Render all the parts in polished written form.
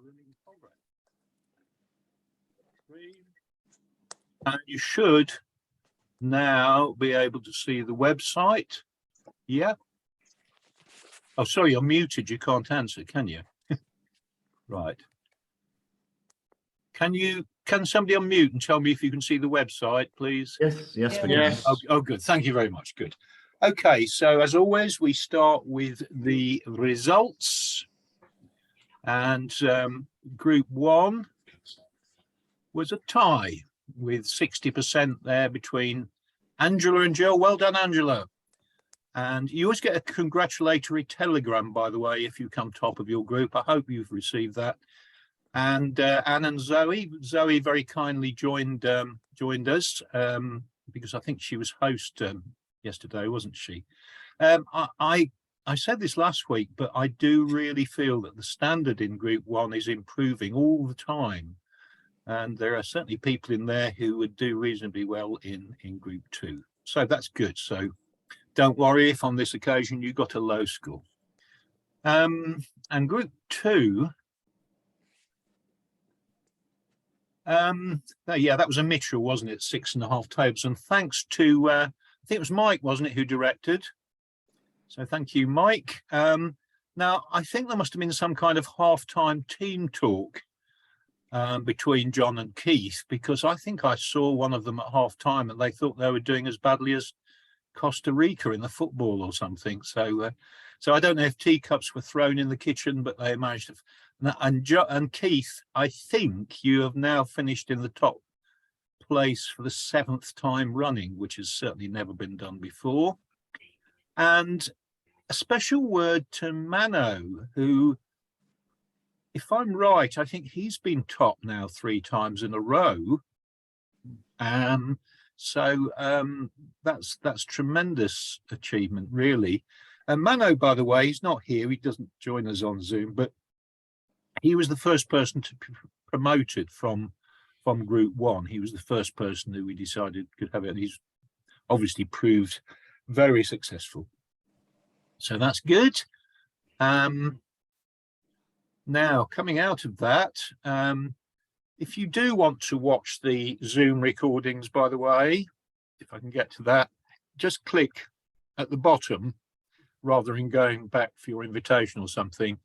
in progress. And you should now be able to see the website. Yeah. Oh, sorry, you're muted. You can't answer, can you? Right. Can somebody unmute and tell me if you can see the website, please? Yes, we Yeah. can. Oh, good. Thank you very much. Good. Okay, so as always, we start with the results. And Group 1 was a tie with 60% there between Angela and Jill. Well done, Angela. And you always get a congratulatory telegram, by the way, if you come top of your group. I hope you've received that. And Anne and Zoe very kindly joined us because I think she was host yesterday, wasn't she? I said this last week, but I do really feel that the standard in Group 1 is improving all the time. And there are certainly people in there who would do reasonably well in Group 2. So that's good. So don't worry if on this occasion you got a low score. And Group 2, yeah, that was a Mitchell, wasn't it? 6.5 tables. And thanks to, I think it was Mike, wasn't it, who directed? So thank you, Mike. Now, I think there must have been some kind of half-time team talk between John and Keith, because I think I saw one of them at half-time and they thought they were doing as badly as Costa Rica in the football or something. So I don't know if teacups were thrown in the kitchen, but they managed to. And Keith, I think you have now finished in the top place for the 7th time running, which has certainly never been done before. And a special word to Mano, who, if I'm right, I think he's been top now 3 times in a row. So that's tremendous achievement, really. And Mano, by the way, he's not here. He doesn't join us on Zoom, but he was the first person to be promoted from Group 1. He was the first person who we decided could have it. And he's obviously proved very successful. So that's good. Now, coming out of that, if you do want to watch the Zoom recordings, by the way, if I can get to that, just click at the bottom rather than going back for your invitation or something,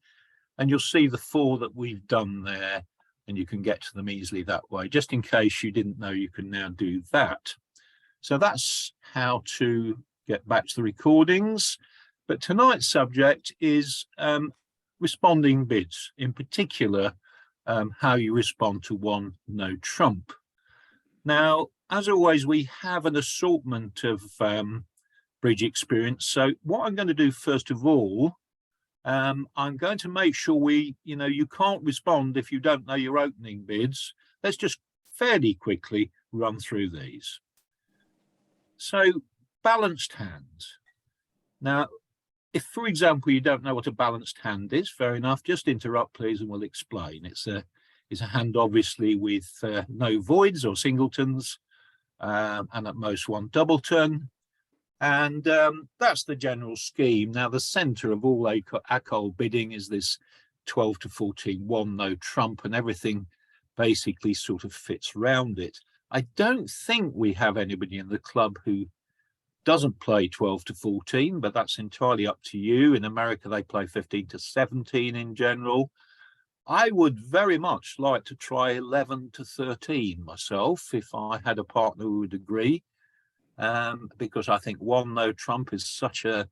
and you'll see the 4 that we've done there, and you can get to them easily that way. Just in case you didn't know, you can now do that. So that's how to get back to the recordings. But tonight's subject is responding bids, in particular, how you respond to one no trump. Now, as always, we have an assortment of bridge experience. So what I'm going to do first of all, I'm going to make sure you can't respond if you don't know your opening bids. Let's just fairly quickly run through these. So balanced hands. Now, if, for example, you don't know what a balanced hand is, fair enough, just interrupt, please, and we'll explain. It's a hand, obviously, with no voids or singletons, and at most 1 doubleton. And that's the general scheme. Now, the centre of all ACOL bidding is this 12 to 14, 1 no trump, and everything basically sort of fits round it. I don't think we have anybody in the club who doesn't play 12 to 14, but that's entirely up to you. In America, they play 15 to 17 in general. I would very much like to try 11 to 13 myself, if I had a partner who would agree, because I think 1 no trump is such a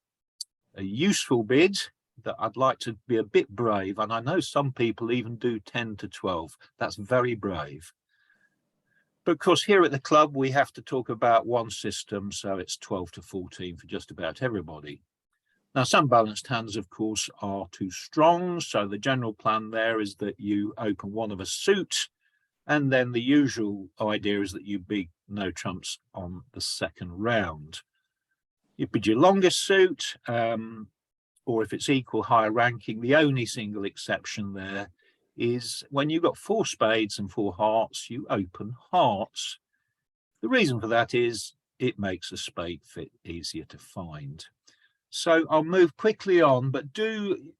useful bid that I'd like to be a bit brave. And I know some people even do 10 to 12. That's very brave. But of course, here at the club, we have to talk about one system, so it's 12 to 14 for just about everybody. Now, some balanced hands, of course, are too strong. So the general plan there is that you open one of a suit, and then the usual idea is that you bid no trumps on the 2nd round. You bid your longest suit, or if it's equal higher ranking, the only single exception there is when you've got 4 spades and 4 hearts, you open hearts. The reason for that is it makes a spade fit easier to find. So I'll move quickly on, but do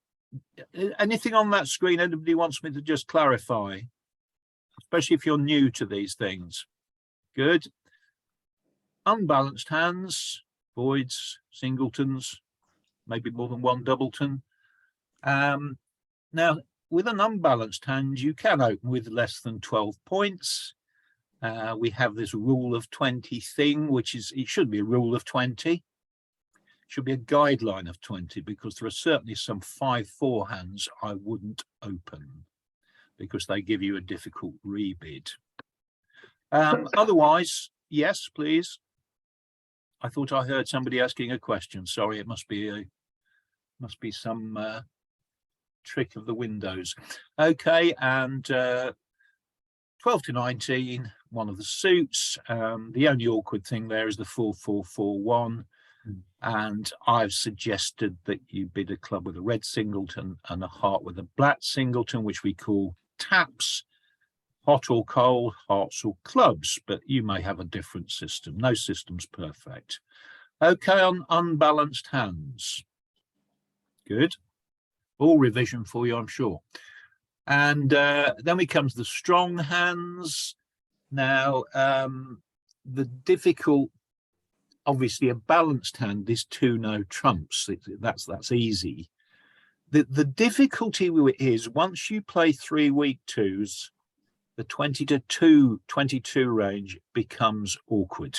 anything on that screen anybody wants me to just clarify, especially if you're new to these things? Good. Unbalanced hands, voids, singletons, maybe more than one doubleton. Now, with an unbalanced hand, you can open with less than 12 points. We have this rule of 20 thing, which is, it should be a rule of 20. It should be a guideline of 20, because there are certainly some 5-4 hands I wouldn't open because they give you a difficult rebid. Otherwise, yes, please. I thought I heard somebody asking a question. Sorry, it must be some trick of the Windows. Okay, and 12 to 19, one of the suits. The only awkward thing there is the 4-4-4-1. And I've suggested that you bid a club with a red singleton and a heart with a black singleton, which we call taps. Hot or cold, hearts or clubs, but you may have a different system. No system's perfect. Okay, on unbalanced hands. Good. All revision for you, I'm sure. And then we come to the strong hands. Now, the difficult, obviously a balanced hand is 2 no trumps. That's easy. The difficulty is once you play 3 weak twos, the 20 to 22 range becomes awkward.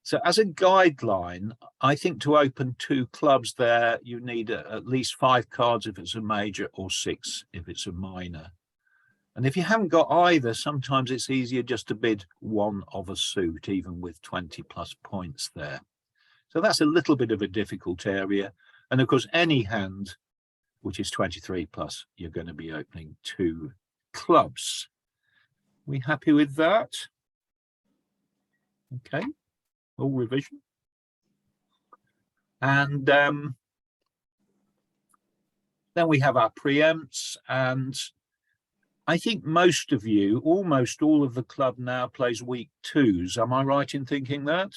So as a guideline, I think to open 2 clubs there, you need at least 5 cards if it's a major or 6 if it's a minor. And if you haven't got either, sometimes it's easier just to bid 1 of a suit, even with 20 plus points there. So that's a little bit of a difficult area. And of course, any hand, which is 23 plus, you're going to be opening 2 clubs. We happy with that? Okay, all revision. And then we have our preempts, and I think most of you, almost all of the club now plays weak twos. Am I right in thinking that?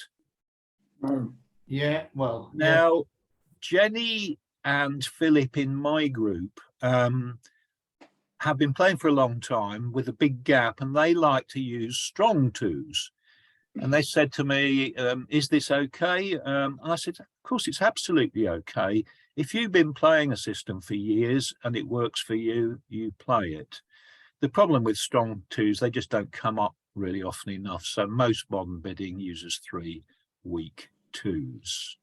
Yeah, well. Now, yeah. Jenny and Philip in my group have been playing for a long time with a big gap, and they like to use strong twos. And they said to me, is this okay? And I said, of course, it's absolutely okay. If you've been playing a system for years and it works for you, you play it. The problem with strong twos, they just don't come up really often enough. So most modern bidding uses 3 weak twos.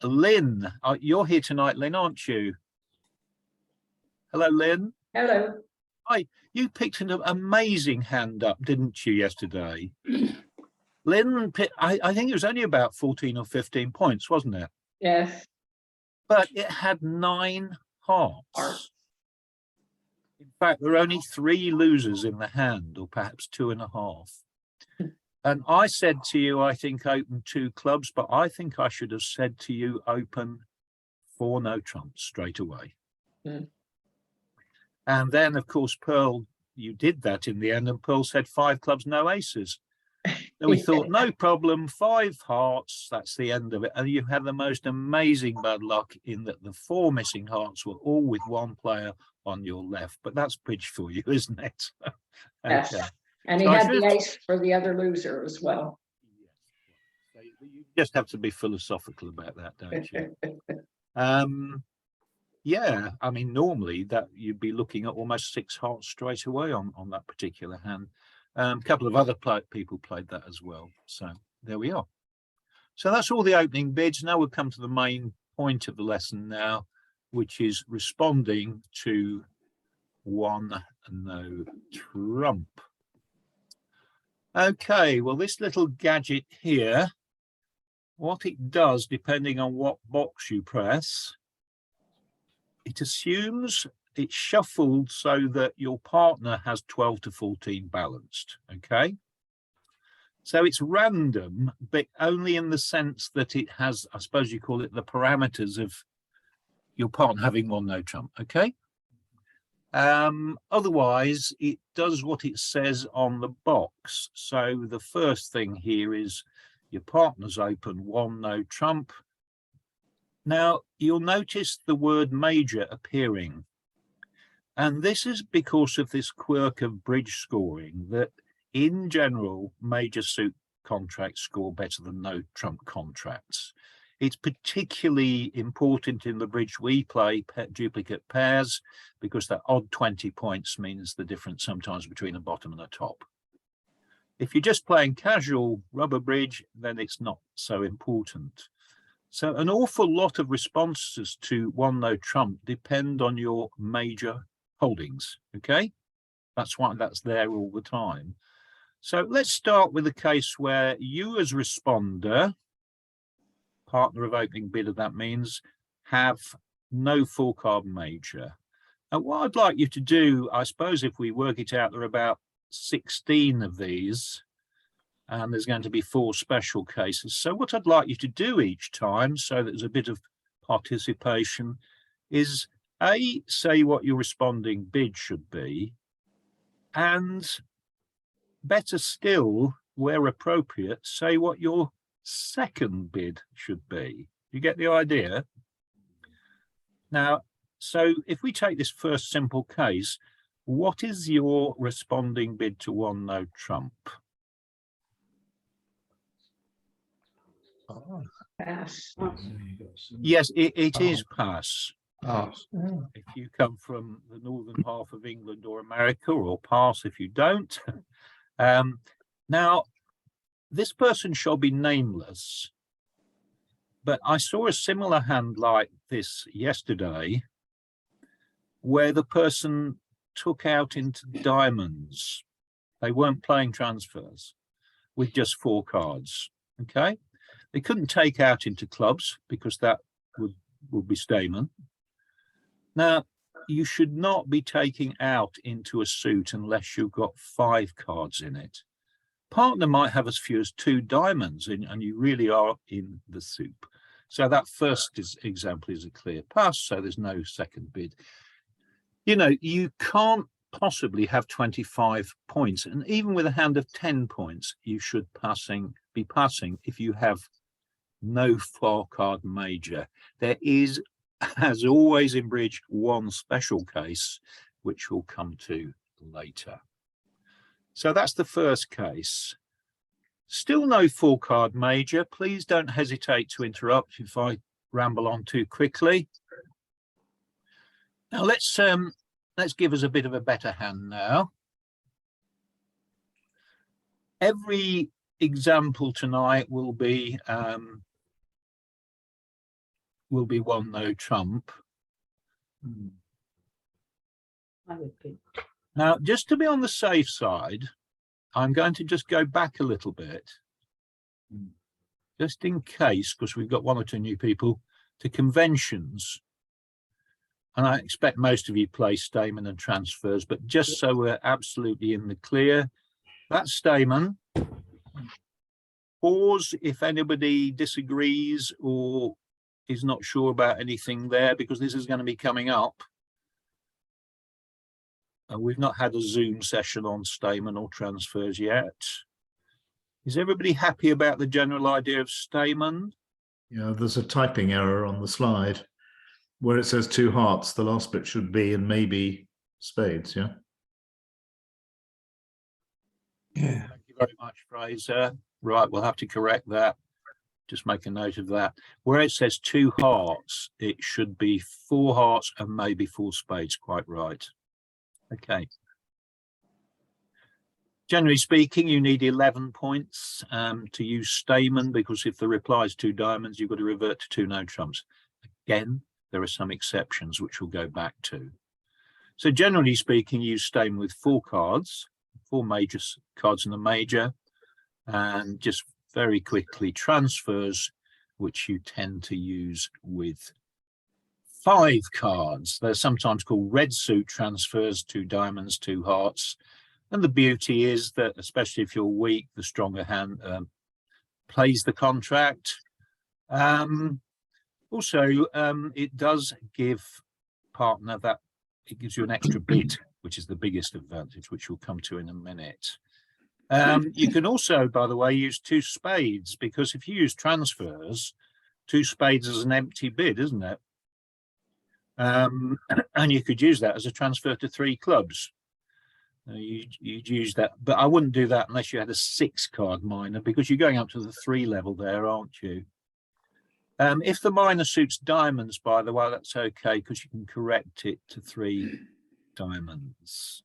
Lynn, you're here tonight, Lynn, aren't you? Hello, Lynn. Hello. Hi, you picked an amazing hand up, didn't you, yesterday? Lynn, I think it was only about 14 or 15 points, wasn't it? Yes. But it had 9 hearts. In fact, there are only 3 losers in the hand, or perhaps 2.5. And I said to you, I think open 2 clubs, but I think I should have said to you, open 4 no trumps straight away. Mm. And then, of course, Pearl, you did that in the end, and Pearl said 5 clubs, no aces. And we thought, no problem, 5 hearts, that's the end of it. And you had the most amazing bad luck in that the 4 missing hearts were all with 1 player on your left. But that's bridge for you, isn't it? Okay. Yes. And he had the ace for the other loser as well. Yes. You just have to be philosophical about that, don't you? Yeah, I mean, normally that you'd be looking at almost 6 hearts straight away on that particular hand. A couple of other people played that as well. So there we are. So that's all the opening bids. Now we'll come to the main point of the lesson now, which is responding to 1 no trump. Okay, well, this little gadget here, what it does, depending on what box you press, it assumes it's shuffled so that your partner has 12 to 14 balanced, okay? So it's random, but only in the sense that it has, I suppose you call it the parameters of your partner having 1 no trump, okay? Otherwise, it does what it says on the box. So the first thing here is your partner's open 1 no trump. Now, you'll notice the word major appearing. And this is because of this quirk of bridge scoring, that in general, major suit contracts score better than no trump contracts. It's particularly important in the bridge we play, duplicate pairs, because that odd 20 points means the difference sometimes between a bottom and a top. If you're just playing casual rubber bridge, then it's not so important. So an awful lot of responses to one no trump depend on your major holdings, okay? That's why that's there all the time. So let's start with a case where you as responder, partner of opening bidder, that means, have no full card major. And what I'd like you to do, I suppose if we work it out, there are about 16 of these, and there's going to be 4 special cases. So what I'd like you to do each time, so that there's a bit of participation, is A, say what your responding bid should be, and better still, where appropriate, say what your second bid should be. You get the idea? Now, so if we take this first simple case, what is your responding bid to one no trump? Pass. Yes, it is pass. Pass. If you come from the northern half of England or America, or pass if you don't. Now, this person shall be nameless, but I saw a similar hand like this yesterday, where the person took out into diamonds. They weren't playing transfers with just 4 cards, okay? They couldn't take out into clubs because that would be Stayman. Now, you should not be taking out into a suit unless you've got 5 cards in it. Partner might have as few as 2 diamonds in, and you really are in the soup. So that first example is a clear pass, so there's no second bid. You know, you can't possibly have 25 points, and even with a hand of 10 points, you should be passing if you have no 4 card major. There is, as always in bridge, one special case, which we'll come to later. So that's the first case. Still no 4 card major. Please don't hesitate to interrupt if I ramble on too quickly. Now let's give us a bit of a better hand now. Every example tonight will be one no trump. I would be. Now, just to be on the safe side, I'm going to just go back a little bit, just in case, because we've got 1 or 2 new people, to conventions. And I expect most of you play Stayman and transfers, but just so we're absolutely in the clear, that's Stayman. Pause if anybody disagrees or is not sure about anything there, because this is going to be coming up. We've not had a Zoom session on Stayman or transfers yet. Is everybody happy about the general idea of Stayman? Yeah, there's a typing error on the slide where it says 2 hearts. The last bit should be and maybe spades, yeah? Yeah. Thank you very much, Fraser. Right, we'll have to correct that. Just make a note of that. Where it says 2 hearts, it should be 4 hearts and maybe 4 spades, quite right. Okay. Generally speaking, you need 11 points to use Stayman, because if the reply is 2 diamonds, you've got to revert to 2 no trumps. Again, there are some exceptions which we'll go back to. So generally speaking, use Stayman with 4 cards, 4 major cards in the major, and just very quickly transfers, which you tend to use with 5 cards. They're sometimes called red suit transfers, 2 diamonds, 2 hearts. And the beauty is that, especially if you're weak, the stronger hand plays the contract. Also, it does give partner that it gives you an extra bid, which is the biggest advantage, which we'll come to in a minute. You can also, by the way, use 2 spades, because if you use transfers, two spades is an empty bid, isn't it? And you could use that as a transfer to three clubs. You'd use that, but I wouldn't do that unless you had a 6-card minor, because you're going up to the 3 level there, aren't you? If the minor suits diamonds, by the way, that's okay, because you can correct it to 3 diamonds.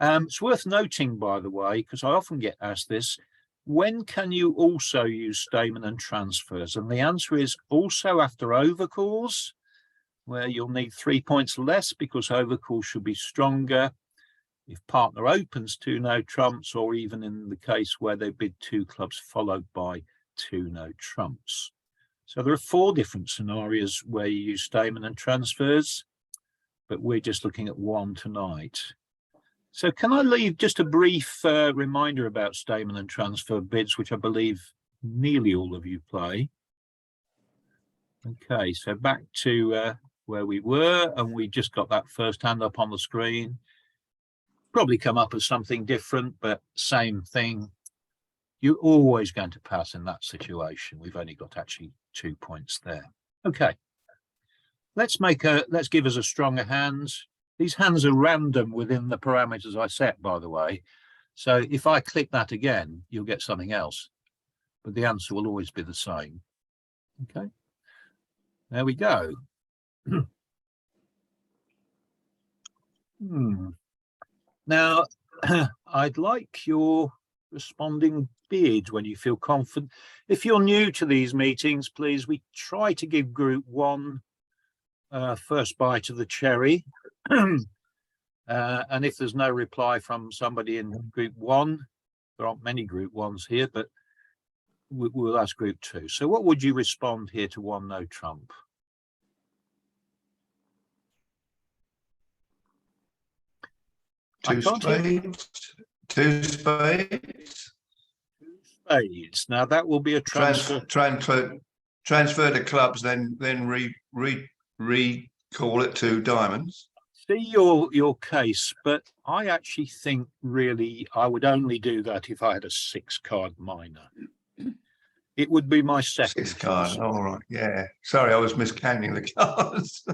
It's worth noting, by the way, because I often get asked this, when can you also use Stayman and transfers? And the answer is also after overcalls, where you'll need 3 points less because overcall should be stronger. If partner opens 2 no trumps, or even in the case where they bid 2 clubs followed by 2 no trumps. So there are 4 different scenarios where you use Stayman and transfers, but we're just looking at 1 tonight. So can I leave just a brief reminder about Stayman and transfer bids, which I believe nearly all of you play. Okay, so back to where we were, and we just got that first hand up on the screen. Probably come up as something different, but same thing. You're always going to pass in that situation. We've only got actually 2 points there. Okay, let's give us a stronger hand. These hands are random within the parameters I set, by the way. So if I click that again, you'll get something else, but the answer will always be the same. Okay, there we go. Now, I'd like your responding bid when you feel confident. If you're new to these meetings, please, we try to give group 1 first bite of the cherry. And if there's no reply from somebody in group 1, there aren't many group 1s here, but we'll ask group 2. So what would you respond here to 1 no trump? Two spades. 2 spades. 2 spades. Now that will be a transfer. Transfer to clubs, then recall it to diamonds. See your case, but I actually think really I would only do that if I had a 6-card minor. It would be my second 6-card. All right. Yeah. Sorry, I was miscounting the cards.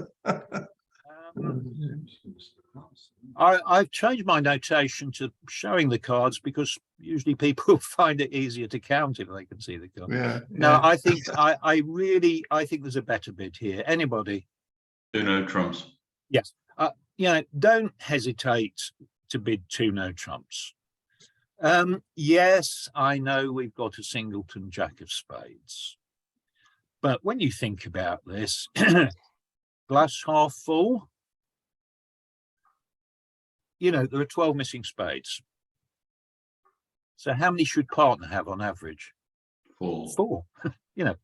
I've changed my notation to showing the cards because usually people find it easier to count if they can see the card. Yeah. No, I think I think there's a better bid here. Anybody? 2 no trumps. Yes. Don't hesitate to bid 2 no trumps. Yes, I know we've got a singleton jack of spades, but when you think about this, glass half full, there are 12 missing spades. So how many should partner have on average? 4. 4.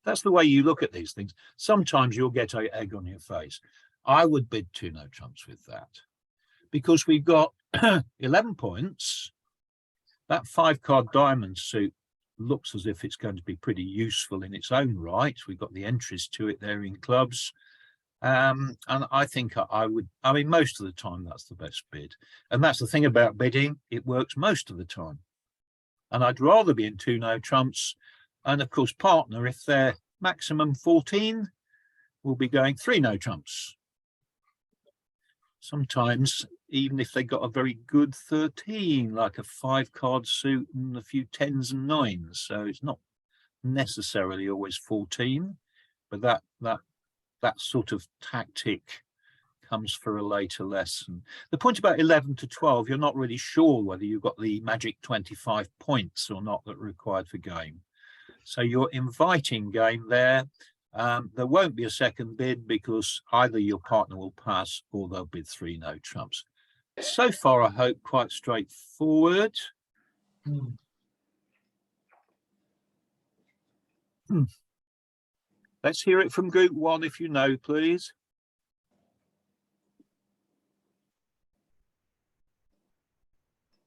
That's the way you look at these things. Sometimes you'll get an egg on your face. I would bid 2 no trumps with that, because we've got 11 points. That 5-card diamond suit looks as if it's going to be pretty useful in its own right. We've got the entries to it there in clubs. And I think most of the time that's the best bid. And that's the thing about bidding, it works most of the time. And I'd rather be in 2 no trumps. And of course, partner, if they're maximum 14, will be going 3 no trumps. Sometimes, even if they got a very good 13, like a 5-card suit and a few 10s and 9s. So it's not necessarily always 14, but that sort of tactic comes for a later lesson. The point about 11 to 12, you're not really sure whether you've got the magic 25 points or not that are required for game. So you're inviting game there. There won't be a second bid because either your partner will pass or they'll bid 3 no trumps. So far, I hope quite straightforward. Let's hear it from group 1 if you know, please.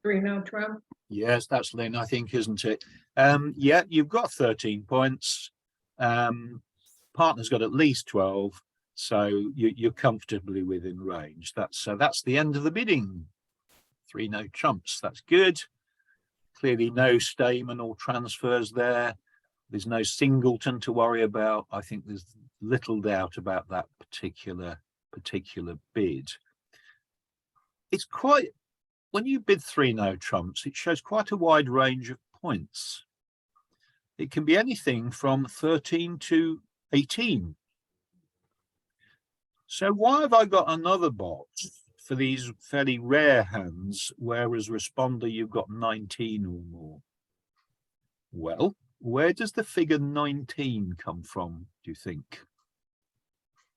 Three no trump. Yes, that's Lynn, I think, isn't it? Yeah, you've got 13 points. Partner's got at least 12, so you're comfortably within range. That's the end of the bidding. 3 no trumps. That's good. Clearly, no Stayman or transfers there. There's no singleton to worry about. I think there's little doubt about that particular bid. It's quite, when you bid 3 no trumps, it shows quite a wide range of points. It can be anything from 13 to 18. So why have I got another box for these fairly rare hands, whereas responder you've got 19 or more? Well, where does the figure 19 come from, do you think?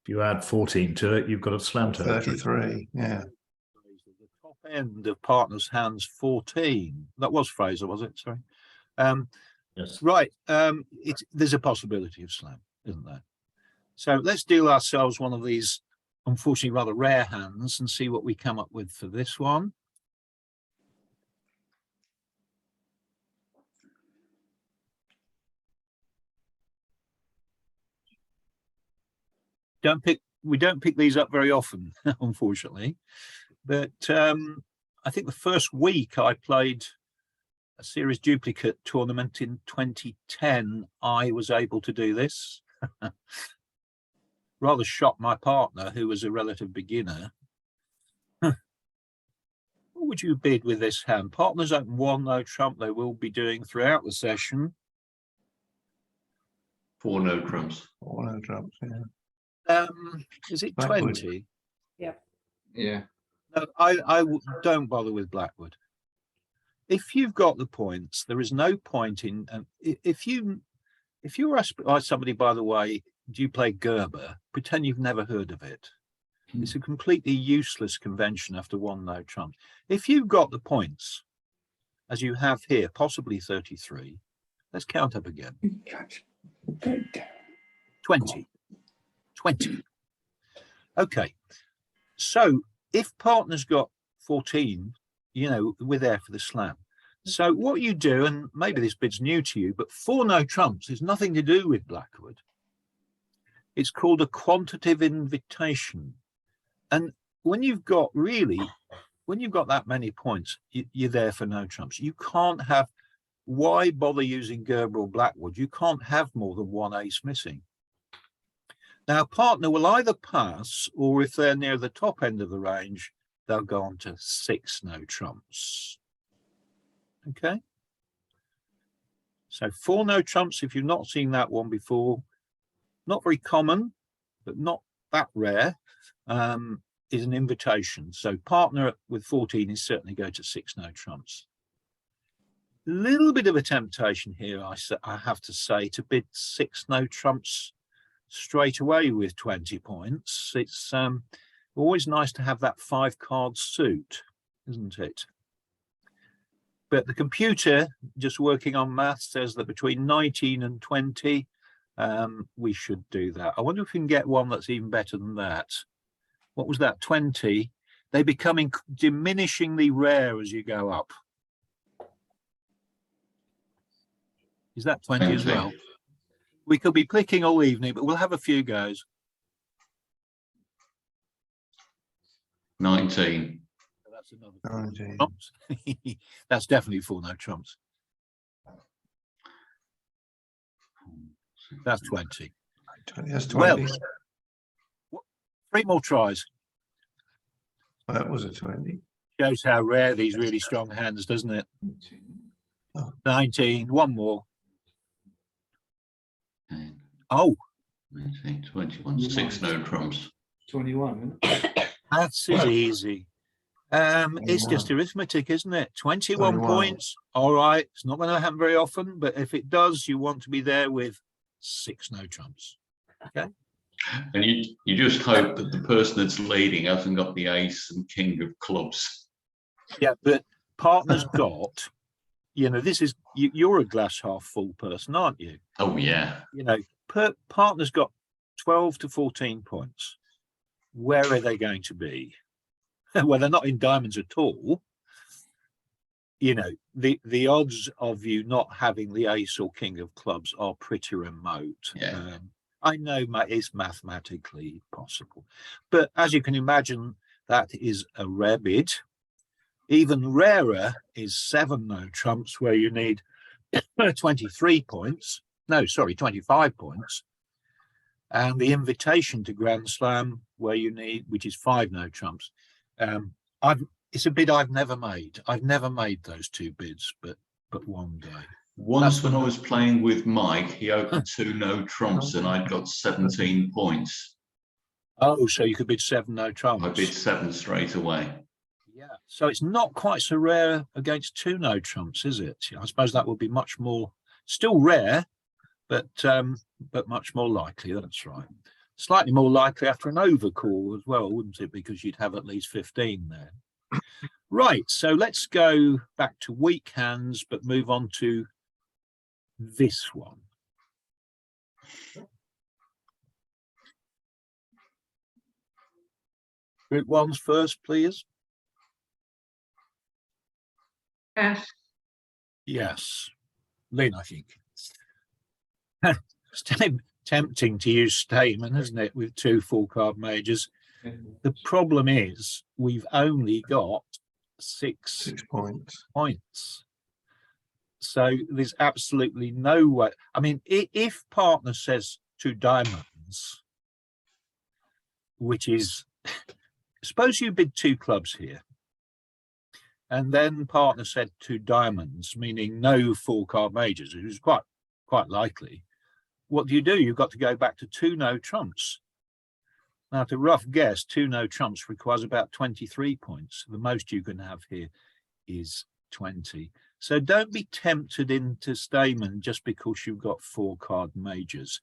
If you add 14 to it, you've got a slam territory. 33, yeah. The top end of partner's hands 14. That was Fraser, was it? Sorry. Yes. Right. There's a possibility of slam, isn't there? So let's deal ourselves one of these, unfortunately, rather rare hands and see what we come up with for this one. We don't pick these up very often, unfortunately. But I think the first week I played a series duplicate tournament in 2010, I was able to do this. Rather shocked my partner, who was a relative beginner. What would you bid with this hand? Partners open 1 no trump, they will be doing throughout the session. 4 no trumps. 4 no trumps, yeah. Is it Blackwood. 20? Yeah. No, don't bother with Blackwood. If you've got the points, there is no point in if you were asked by somebody, by the way, do you play Gerber? Pretend you've never heard of it. It's a completely useless convention after 1 no trump. If you've got the points, as you have here, possibly 33, let's count up again. 20. 20. Okay. So if partner's got 14, you know, we're there for the slam. So what you do, and maybe this bit's new to you, but 4 no trumps is nothing to do with Blackwood. It's called a quantitative invitation. And when you've got that many points, you're there for no trumps. You can't have, why bother using Gerber or Blackwood? You can't have more than 1 ace missing. Now, partner will either pass, or if they're near the top end of the range, they'll go on to 6 no trumps. Okay. So 4 no trumps, if you've not seen that one before, not very common, but not that rare, is an invitation. So partner with 14 is certainly go to 6 no trumps. Little bit of a temptation here, I have to say, to bid 6 no trumps straight away with 20 points. It's always nice to have that 5-card suit, isn't it? But the computer, just working on math, says that between 19 and 20, we should do that. I wonder if we can get one that's even better than that. What was that, 20? They're becoming diminishingly rare as you go up. Is that 20 as well? We could be clicking all evening, but we'll have a few goes. 19. That's another 19. trumps. That's definitely 4 no trumps. That's 20. 20, that's Well, 20. 3 more tries. Well, that was a 20. Shows how rare these really strong hands, doesn't it? 19, 1 more. 10, Oh, 19, 21, 6 no trumps. 21. that's easy. It's just arithmetic, isn't it? 21 21. points. All right. It's not going to happen very often, but if it does, you want to be there with 6 no trumps. Okay. And you just hope that the person that's leading hasn't got the ace and king of clubs. Yeah, but partner's got, you know, this is, you're a glass half full person, aren't you? Oh, yeah. You know, partner's got 12 to 14 points. Where are they going to be? Well, they're not in diamonds at all. You know, the odds of you not having the ace or king of clubs are pretty remote. Yeah. I know it's mathematically possible, but as you can imagine, that is a rare bid. Even rarer is 7 no trumps, where you need 23 points. no, sorry, 25 points. And the invitation to Grand Slam, where you need, which is 5 no trumps. It's a bid I've never made. I've never made those 2 bids, but one day. Once when I was playing with Mike, he opened 2 no trumps and I'd got 17 points. Oh, so you could bid 7 no trumps. I bid 7 straight away. Yeah, so it's not quite so rare against 2 no trumps, is it? I suppose that would be much more, still rare, but much more likely. That's right. Slightly more likely after an overcall as well, wouldn't it? Because you'd have at least 15 there. Right, so let's go back to weak hands, but move on to this one. Group ones first, please. Pass. Yes. Lynn, I think. It's tempting to use Stayman, isn't it, with 2 full card majors? The problem is we've only got 6 points. So there's absolutely no way. I mean, if partner says 2 diamonds, which is, suppose you bid 2 clubs here, and then partner said 2 diamonds, meaning no full card majors, which is quite likely. What do? You've got to go back to 2 no trumps. Now, to rough guess, 2 no trumps requires about 23 points. The most you can have here is 20. So don't be tempted into Stayman just because you've got 4 card majors.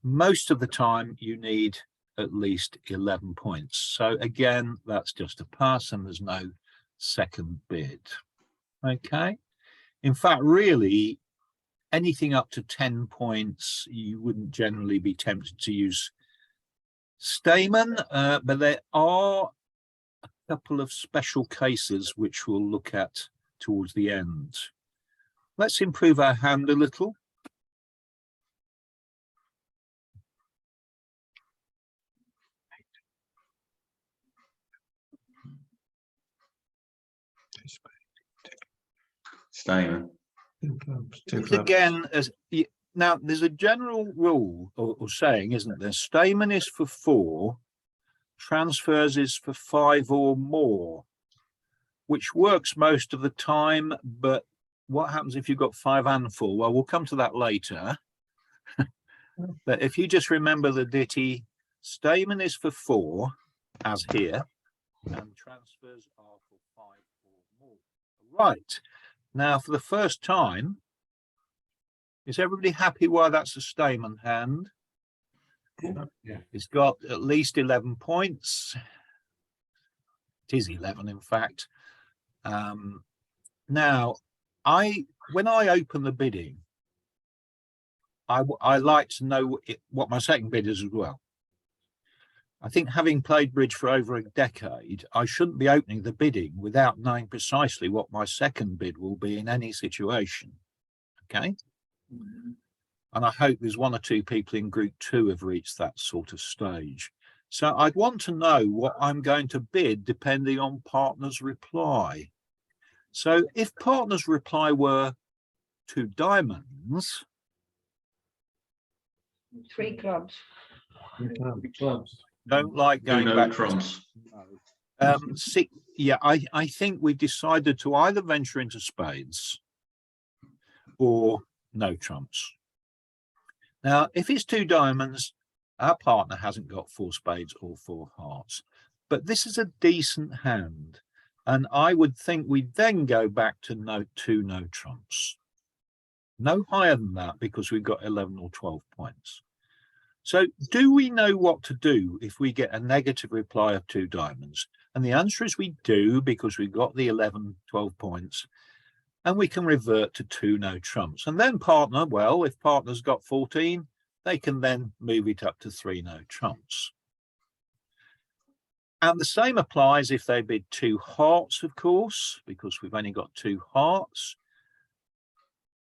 Most of the time you need at least 11 points. So again, that's just a pass and there's no second bid. Okay. In fact, really, anything up to 10 points, you wouldn't generally be tempted to use Stayman, but there are a couple of special cases which we'll look at towards the end. Let's improve our hand a little. Stayman. 2 clubs. 2 clubs. Again, now there's a general rule or saying, isn't there? Stayman is for 4, transfers is for 5 or more, which works most of the time. But what happens if you've got 5 and 4? Well, we'll come to that later. But if you just remember the ditty, Stayman is for 4, as here, and transfers are for 5 or more. Right. Now, for the first time, is everybody happy why that's a Stayman hand? Yeah. It's got at least 11 points. It is 11, in fact. Now, when I open the bidding, I like to know what my second bid is as well. I think having played bridge for over a decade, I shouldn't be opening the bidding without knowing precisely what my second bid will be in any situation. Okay. And I hope there's 1 or 2 people in group 2 have reached that sort of stage. So I'd want to know what I'm going to bid depending on partner's reply. So if partner's reply were 2 diamonds. 3 clubs. 3 clubs. Don't like 2 going no back. trumps. Yeah, I think we've decided to either venture into spades or no trumps. Now, if it's 2 diamonds, our partner hasn't got 4 spades or 4 hearts, but this is a decent hand. And I would think we'd then go back to 2 no trumps. No higher than that because we've got 11 or 12 points. So do we know what to do if we get a negative reply of 2 diamonds? And the answer is we do, because we've got the 11, 12 points, and we can revert to 2 no trumps. And then partner, well, if partner's got 14, they can then move it up to 3 no trumps. And the same applies if they bid 2 hearts, of course, because we've only got 2 hearts.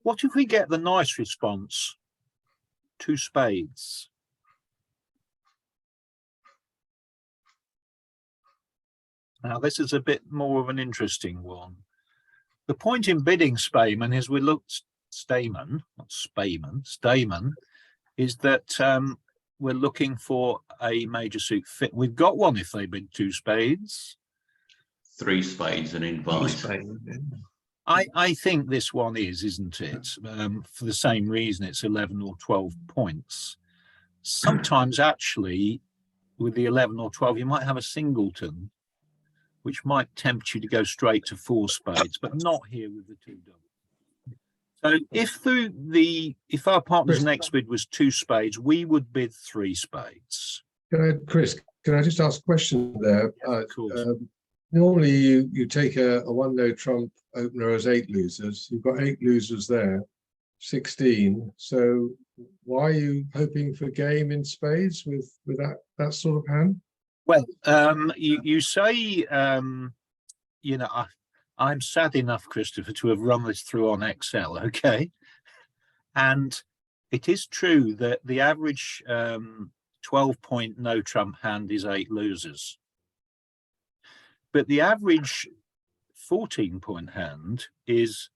What if we get the nice response, 2 spades? Now, this is a bit more of an interesting one. The point in bidding Stayman is we looked Stayman, not Spayman, Stayman, is that we're looking for a major suit fit. We've got one if they've been 2 spades. 3 spades and invite. Spain, yeah. I think this one is, isn't it? For the same reason, it's 11 or 12 points. Sometimes actually, with the 11 or 12, you might have a singleton, which might tempt you to go straight to 4 spades, but not here with the 2 doubles. So if our partner's next bid was 2 spades, we would bid 3 spades. Chris, can I just ask a question there? Of course. Normally you take a 1-no trump opener as 8 losers. You've got 8 losers there, 16. So why are you hoping for game in spades with that sort of hand? Well, you say, you know, I'm sad enough, Christopher, to have run this through on Excel, okay? And it is true that the average 12-point no trump hand is 8 losers. But the average 14-point hand is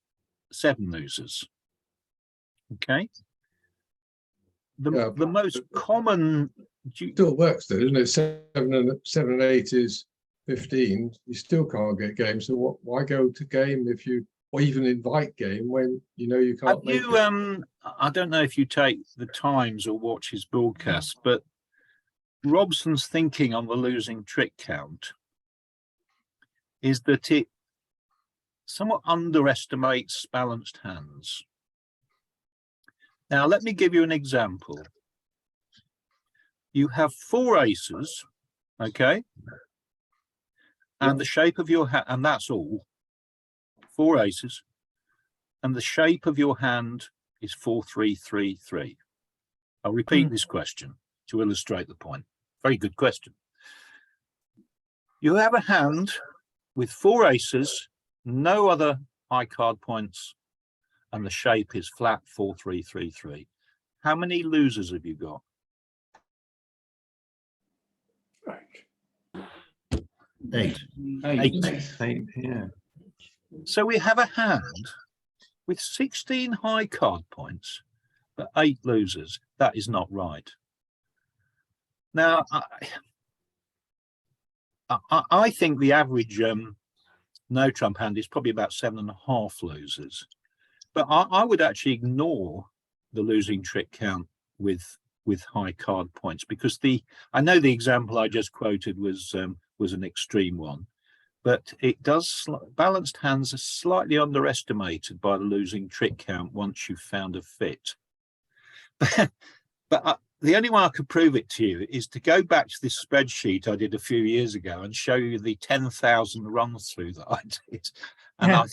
7 losers. Okay. The most common Still works though, doesn't it? 7 and 8 is 15. You still can't get game. So why go to game if you, or even invite game when you know you can't make it? I don't know if you take the Times or watch his broadcast, but Robson's thinking on the losing trick count is that it somewhat underestimates balanced hands. Now, let me give you an example. You have 4 aces, okay? And the shape of your hand, and that's all, 4 aces. And the shape of your hand is 4-3-3-3. I'll repeat this question to illustrate the point. Very good question. You have a hand with 4 aces, no other high card points, and the shape is flat 4-3-3-3. How many losers have you got? 8. 8. Yeah. So we have a hand with 16 high card points, but 8 losers. That is not right. Now, I think the average no trump hand is probably about 7.5 losers, but I would actually ignore the losing trick count with high card points, because I know the example I just quoted was an extreme one, but it does balanced hands are slightly underestimated by the losing trick count once you've found a fit. But the only way I could prove it to you is to go back to this spreadsheet I did a few years ago and show you the 10,000 runs through that I did, and I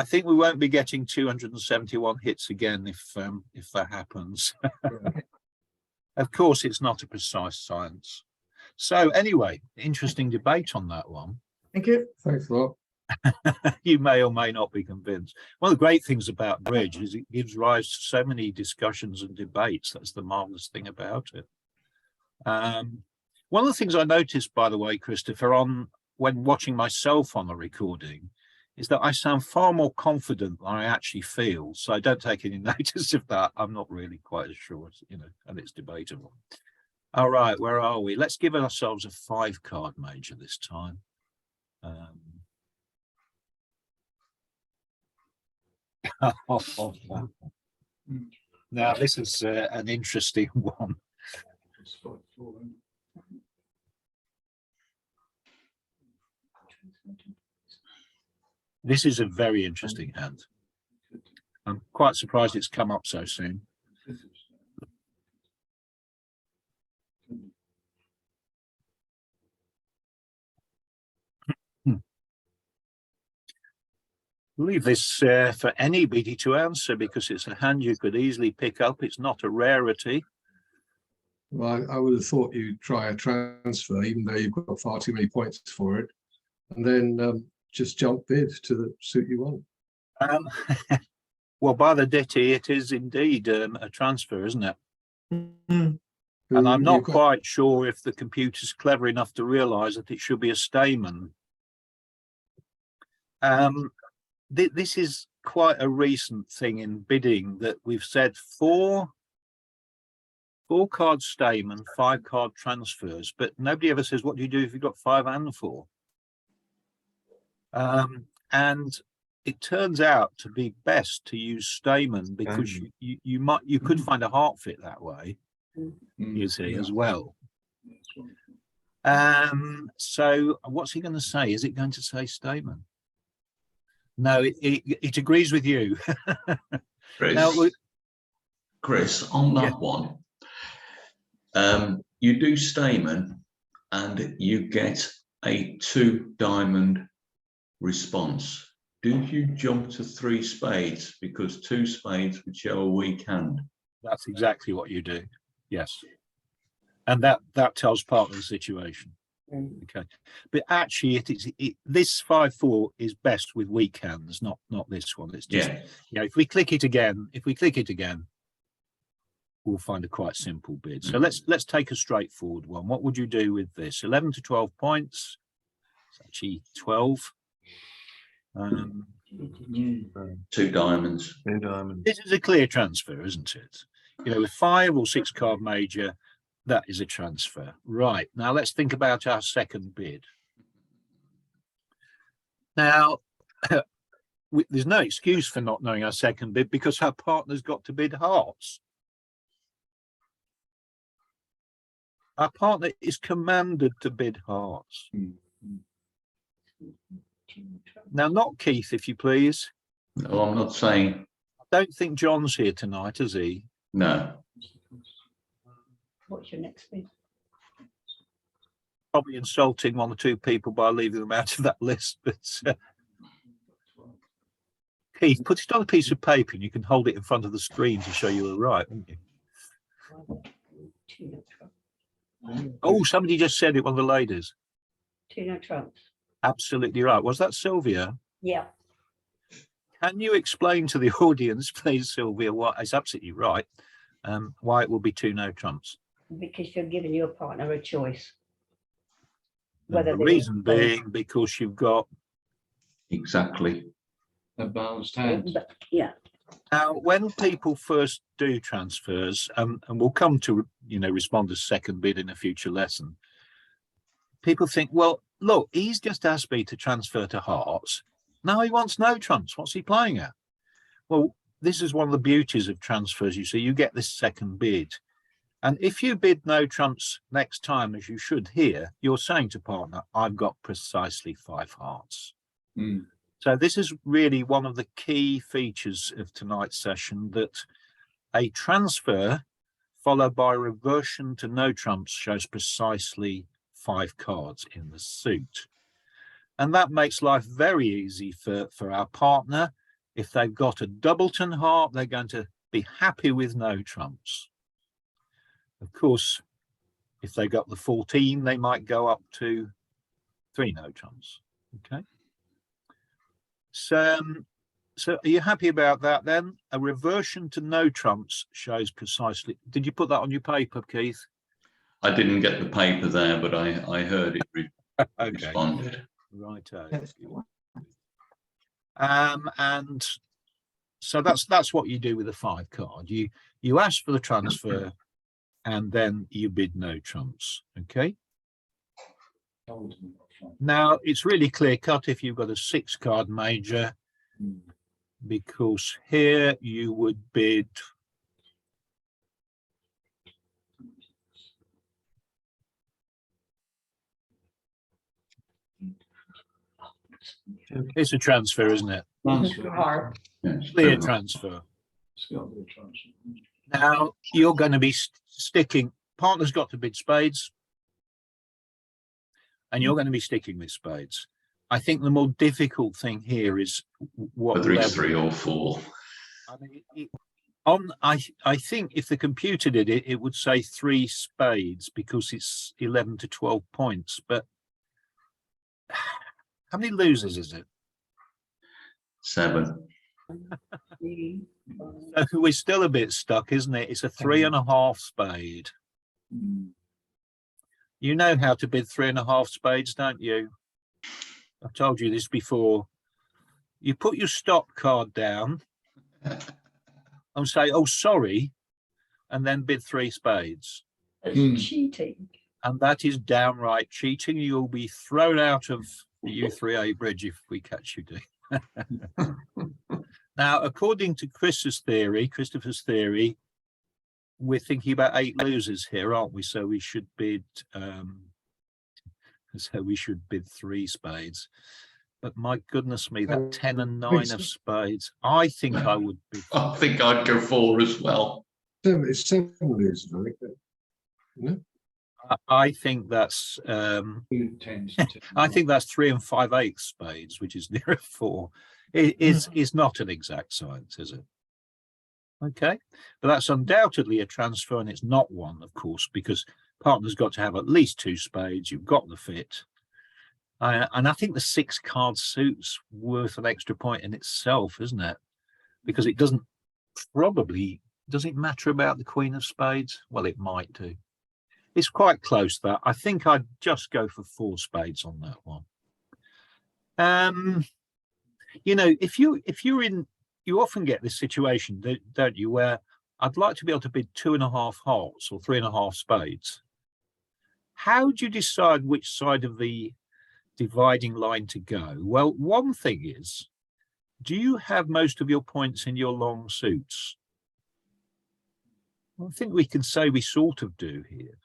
think we won't be getting 271 hits again if that happens. Of course, it's not a precise science. So anyway, interesting debate on that one. Thank you. Thanks a lot. You may or may not be convinced. One of the great things about bridge is it gives rise to so many discussions and debates. That's the marvelous thing about it. One of the things I noticed, by the way, Christopher, when watching myself on a recording, is that I sound far more confident than I actually feel. So I don't take any notice of that. I'm not really quite as sure, you know, and it's debatable. All right, where are we? Let's give ourselves a 5-card major this time. Now, this is an interesting one. This is a very interesting hand. I'm quite surprised it's come up so soon. Leave this for anybody to answer, because it's a hand you could easily pick up. It's not a rarity. Well, I would have thought you'd try a transfer, even though you've got far too many points for it, and then just jump bid to the suit you want. Well, by the ditty, it is indeed a transfer, isn't it? And I'm not quite sure if the computer's clever enough to realise that it should be a Stayman. This is quite a recent thing in bidding that we've said four card Stayman, 5 card transfers, but nobody ever says, what do you do if you've got 5 and 4? And it turns out to be best to use Stayman because you could find a heart fit that way, you see, as well. So what's he going to say? Is it going to say Stayman? No, it agrees with you. Chris, Now, Chris, on that Yeah. one, you do Stayman and you get a 2 diamond response. Do you jump to 3 spades? Because 2 spades would show a weak hand. that's exactly what you do. Yes. And that tells part of the situation. Okay. But actually this 5-4 is best with weak hands, not this one. It's just, Yeah, you know, if we click it again, we'll find a quite simple bid. So let's take a straightforward one. What would you do with this? 11 to 12 points. It's actually 12. 2 diamonds. This is a clear transfer, isn't it? You know, with 5 or 6 card major, that is a transfer. Right, now let's think about our second bid. Now, there's no excuse for not knowing our second bid because our partner's got to bid hearts. Our partner is commanded to bid hearts. Now, not Keith, if you please. No, I'm not saying I don't think John's here tonight, is he? no. What's your next bid? Probably insulting 1 or 2 people by leaving them out of that list. But Keith, put it on a piece of paper and you can hold it in front of the screen to show you were right, wouldn't you? Oh, somebody just said it, one of the ladies. 2 no trumps. Absolutely right. Was that Sylvia? Yeah. Can you explain to the audience, please, Sylvia, what is absolutely right, why it will be 2 no trumps? Because you're giving your partner a choice. And Whether the they reason want to- being because you've got Exactly. A balanced hand. Yeah. now when people first do transfers, and we'll come to Responder's second bid in a future lesson. People think, well, look, he's just asked me to transfer to hearts. Now he wants no trumps. What's he playing at? Well, this is one of the beauties of transfers. You see, you get this second bid. And if you bid no trumps next time, as you should here, you're saying to partner, I've got precisely 5 hearts. Mm. So this is really one of the key features of tonight's session, that a transfer followed by reversion to no trumps shows precisely 5 cards in the suit. And that makes life very easy for our partner. If they've got a doubleton heart, they're going to be happy with no trumps. Of course, if they got the 14, they might go up to 3 no trumps. Okay. So are you happy about that then? A reversion to no trumps shows precisely. Did you put that on your paper, Keith? I didn't get the paper there, but I heard it Okay. responded. Righto. And so that's what you do with a 5 card. You ask for the transfer and then you bid no trumps. Okay. Now it's really clear cut if you've got a 6 card major, because here you would bid it's a transfer, isn't it? Hard. Yes, Clear so- transfer. Now you're going to be sticking, partner's got to bid spades, and you're going to be sticking with spades. I think the more difficult thing here is what whether it's level. 3 or 4. I mean, I think if the computer did it, it would say 3 spades because it's 11 to 12 points. But how many losers is it? 7. So we're still a bit stuck, isn't it? It's a 3.5 spade. You know how to bid 3.5 spades, don't you? I've told you this before. You put your stop card down and say, oh, sorry, and then bid 3 spades. That's cheating. And that is downright cheating. You'll be thrown out of the U3A bridge if we catch you doing. Now, according to Christopher's theory, we're thinking about 8 losers here, aren't we? So we should bid 3 spades. But my goodness me, that 10 and 9 of spades. I think I would bid. I think I'd go 4 as well. It's 7 losers, I think. No? I think that's Two tens to I think that's 3 and 5/8 spades, which is near 4. It is not an exact science, is it? Okay, but that's undoubtedly a transfer, and it's not one, of course, because partner's got to have at least 2 spades. You've got the fit, and I think the 6 card suit's worth an extra point in itself, isn't it? Because it doesn't probably, does it matter about the Queen of Spades? Well, it might do. It's quite close, that. I think I'd just go for 4 spades on that one. You know, if you're in, you often get this situation, don't you, where I'd like to be able to bid 2.5 hearts or 3.5 spades. How do you decide which side of the dividing line to go? Well, one thing is, do you have most of your points in your long suits? Well, I think we can say we sort of do here.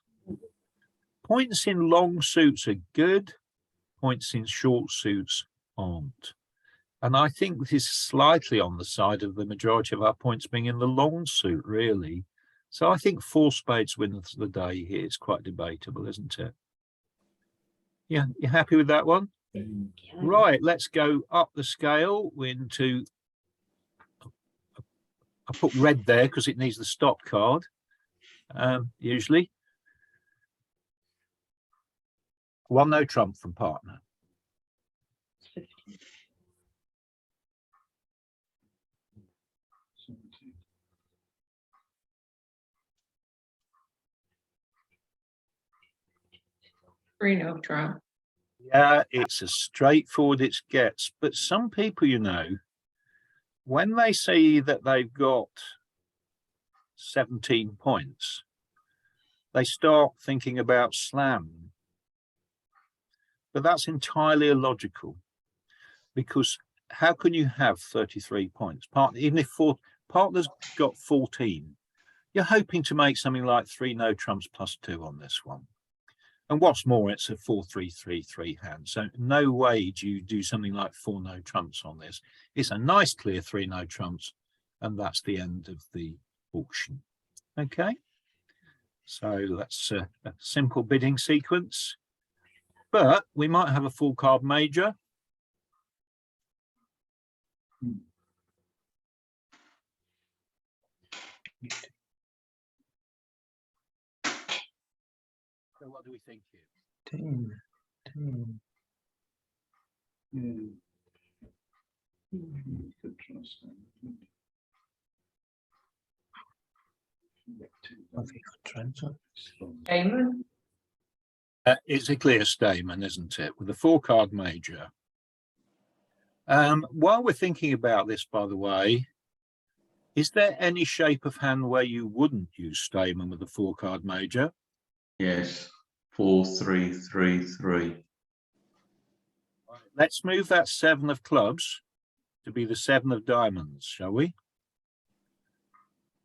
Points in long suits are good, points in short suits aren't. And I think this is slightly on the side of the majority of our points being in the long suit, really. So I think 4 spades wins the day here. It's quite debatable, isn't it? Yeah, you happy with that one? Right, let's go up the scale into, I put red there because it needs the stop card, usually. 1 no trump from partner. Three no trump. Yeah, it's as straightforward as it gets. But some people, you know, when they say that they've got 17 points, they start thinking about slam. But that's entirely illogical, because how can you have 33 points? Even if partner's got 14, you're hoping to make something like 3 no trumps plus 2 on this one. And what's more, it's a 4-3-3-3 hand. So no way do you do something like 4 no trumps on this. It's a nice clear 3 no trumps, and that's the end of the auction. Okay, so that's a simple bidding sequence. But we might have a full card major. So what do we think here? 10. Could trust them. Damon, It's a clear statement, isn't it? With a 4 card major. While we're thinking about this, by the way, is there any shape of hand where you wouldn't use Stayman with a 4 card major? Yes, 4-3-3-3. Let's move that 7 of clubs to be the 7 of diamonds, shall we?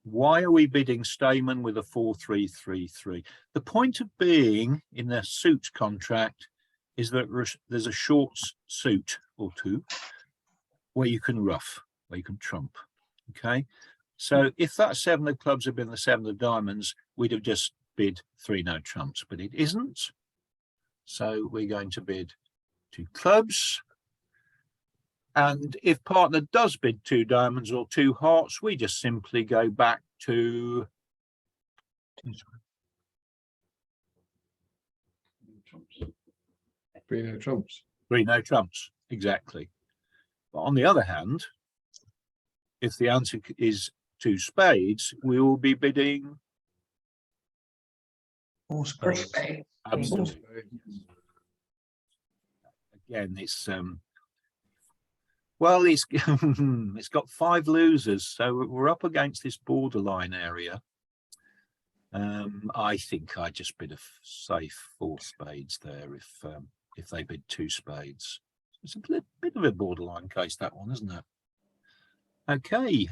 Why are we bidding Stayman with a 4-3-3-3? The point of being in the suit contract is that there's a short suit or 2 where you can ruff, where you can trump. Okay, so if that 7 of clubs had been the 7 of diamonds, we'd have just bid 3 no trumps, but it isn't. So we're going to bid 2 clubs. And if partner does bid 2 diamonds or 2 hearts, we just simply go back to 3 no trumps. 3 no trumps, exactly. But on the other hand, if the answer is 2 spades, we will be bidding 4 four spades. spades. absolutely. Again, it's Well, it's it's got 5 losers, so we're up against this borderline area. I think I just bid a safe 4 spades there if they bid 2 spades. It's a bit of a borderline case, that one, isn't it? Okay.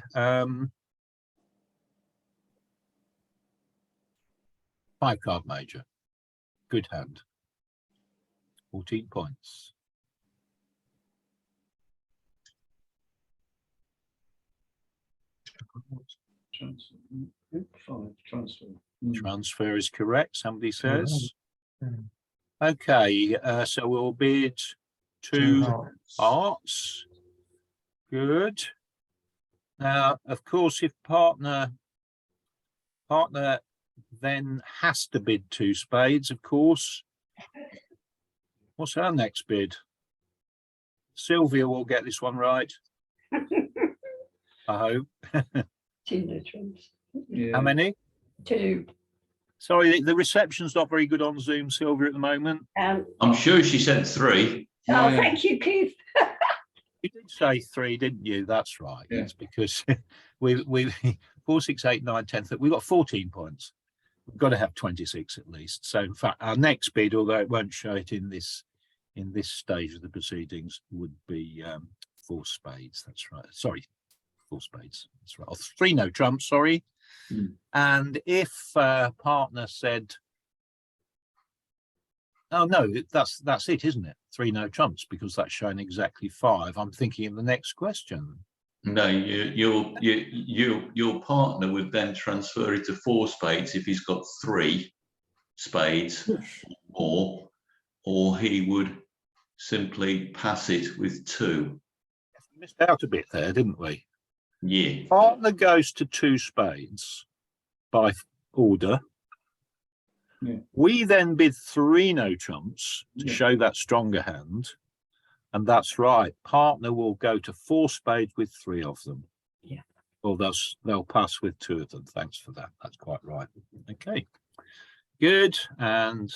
5-card major. Good hand. 14 points. Transfer. Yep, 5, transfer. Transfer is correct, somebody says. Okay, so we'll bid 2 hearts. Good. Now, of course, if partner then has to bid 2 spades, of course. What's our next bid? Sylvia will get this one right. I hope. 2 no trumps. Yeah. How many? 2. Sorry, the reception's not very good on Zoom, Sylvia, at the moment. I'm sure she said 3. Oh, Yeah. thank you, Keith. You did say 3, didn't you? That's right. Yeah. It's because we 4, 6, 8, 9, 10. We've got 14 points. We've got to have 26 at least. So in fact, our next bid, although it won't show it in this stage of the proceedings, would be 4 spades. That's right. Sorry, 4 spades. That's right. Or 3 no trumps. Sorry. And if partner said, oh no, that's it, isn't it? 3 no trumps, because that's showing exactly 5. I'm thinking of the next question. No, your partner would then transfer it to 4 spades if he's got 3 spades or he would simply pass it with 2. We missed out a bit there, didn't we? Yeah. Partner goes to 2 spades by order. Yeah. We then bid 3 no trumps to Yeah. show that stronger hand. And that's right. Partner will go to 4 spades with 3 of them. Yeah. Or they'll pass with 2 of them. Thanks for that. That's quite right. Okay. Good. And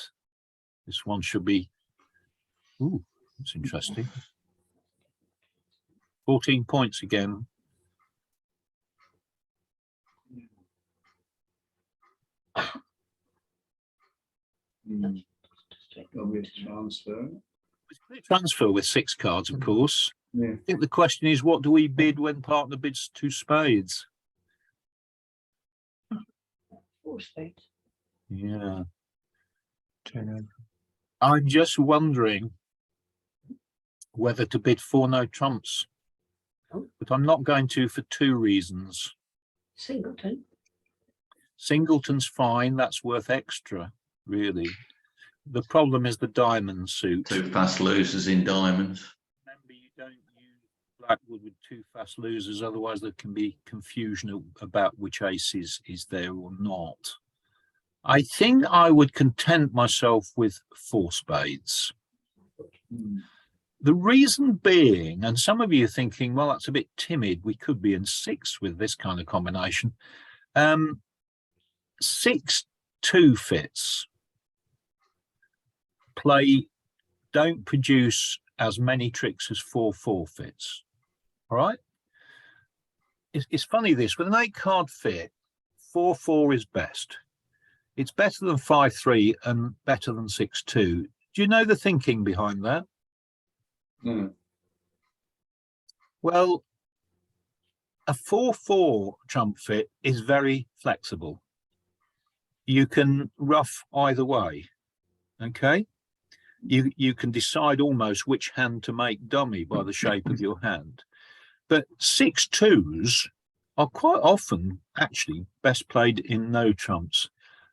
this one should be, ooh, that's interesting. 14 points again. There'll be a transfer. Transfer with 6 cards, of course. Yeah. I think the question is, what do we bid when partner bids 2 spades? 4 spades. Yeah. I'm just wondering whether to bid 4 no trumps. Oh. But I'm not going to for 2 reasons. Singleton. Singleton's fine, that's worth extra, really. The problem is the diamond suit. 2 fast losers in diamonds. Remember, you don't use Blackwood with 2 fast losers, otherwise there can be confusion about which ace is there or not. I think I would content myself with 4 spades. The reason being, and some of you are thinking, well, that's a bit timid, we could be in 6 with this kind of combination. 6-2 fits don't produce as many tricks as 4-4 fits. All right. It's funny this, with an 8-card fit, 4-4 is best. It's better than 5-3 and better than 6-2. Do you know the thinking behind that? No. Well, a 4-4 trump fit is very flexible. You can rough either way. Okay. You can decide almost which hand to make dummy by the shape of your hand. But 6-2s are quite often actually best played in no trumps.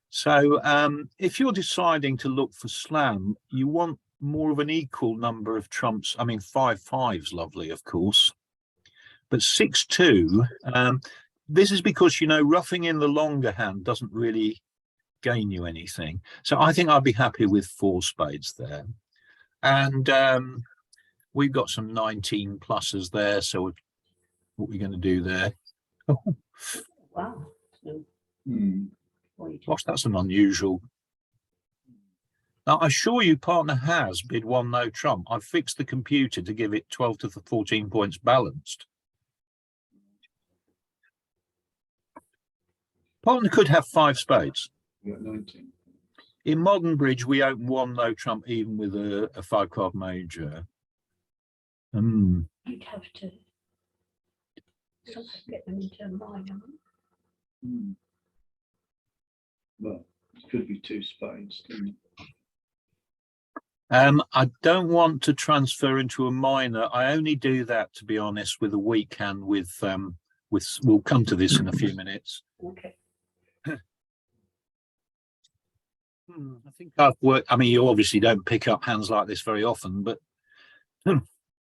So if you're deciding to look for slam, you want more of an equal number of trumps. I mean, 5-5's lovely, of course, but 6-2, this is because, you know, roughing in the longer hand doesn't really gain you anything. So I think I'd be happy with 4 spades there. And we've got some 19 pluses there. So what we're going to do there. Wow. So, Hmm. what you Gosh, that's an unusual. Now, I assure you partner has bid 1 no trump. I've fixed the computer to give it 12 to 14 points balanced. Partner could have 5 spades. You got 19. In modern bridge, we open 1 no trump even with a 5-card major. You'd have to somehow get them into a minor. Hmm. Well, it could be 2 spades, couldn't it? I don't want to transfer into a minor. I only do that, to be honest, with a weak hand with we'll come to this in a few minutes. Okay. I think I've worked, I mean, you obviously don't pick up hands like this very often, but